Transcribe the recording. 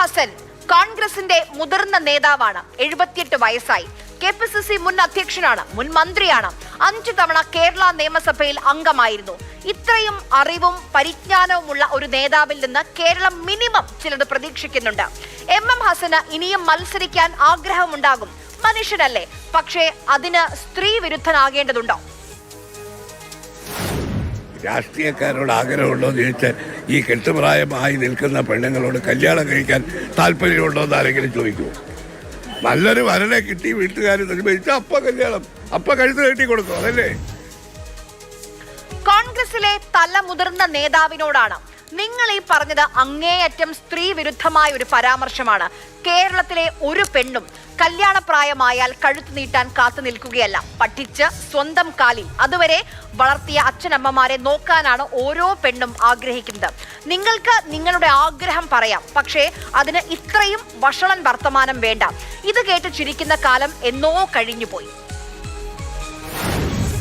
ഹസൻ കോൺഗ്രസിന്റെ മുതിർന്ന നേതാവാണ്. 78 വയസ്സായി. KPCC മുൻ അധ്യക്ഷനാണ്, മുൻ മന്ത്രിയാണ്. 5 തവണ കേരള നിയമസഭയിൽ അംഗമായിരുന്നു. ഇത്രയും അറിവും പരിജ്ഞാനവുമുള്ള ഒരു നേതാവിൽ നിന്ന് കേരളം മിനിമം ചിലത് പ്രതീക്ഷിക്കുന്നുണ്ട്. MM ഹസന് ഇനിയും മത്സരിക്കാൻ ആഗ്രഹമുണ്ടാകും. മനുഷ്യനല്ലേ, പക്ഷേ അതിന് സ്ത്രീ വിരുദ്ധനാകേണ്ടതുണ്ടോ? രാഷ്ട്രീയക്കാരോട് ആഗ്രഹമുണ്ടോ എന്ന് ചോദിച്ചാൽ ഈ കെട്ടുപ്രായമായി നിൽക്കുന്ന പെണ്ണുങ്ങളോട് കല്യാണം കഴിക്കാൻ താല്പര്യമുണ്ടോ എന്ന് ആരെങ്കിലും ചോദിക്കുമോ? നല്ലൊരു വരനെ കിട്ടി വീട്ടുകാർ നിർമ്മിച്ച അപ്പ കല്യാണം, അപ്പ കഴുത്ത് കെട്ടി കൊടുക്കും, അതല്ലേ? കോൺഗ്രസിലെ തലമുതിർന്ന നേതാവിനോടാണ് നിങ്ങൾ ഈ പറഞ്ഞത് അങ്ങേയറ്റം സ്ത്രീ വിരുദ്ധമായ ഒരു പരാമർശമാണ്. കേരളത്തിലെ ഒരു പെണ്ണും കല്യാണപ്രായമായാൽ കഴുത്ത് നീട്ടാൻ കാത്തു നിൽക്കുകയല്ല. പഠിച്ച് സ്വന്തം കാലിൽ അതുവരെ വളർത്തിയ അച്ഛനമ്മമാരെ നോക്കാനാണ് ഓരോ പെണ്ണും ആഗ്രഹിക്കുന്നത്. നിങ്ങൾക്ക് നിങ്ങളുടെ ആഗ്രഹം പറയാം, പക്ഷേ അതിന് ഇത്രയും വഷളൻ വർത്തമാനം വേണ്ട. ഇത് കേട്ട് ചിരിക്കുന്ന കാലം എന്നോ കഴിഞ്ഞുപോയി.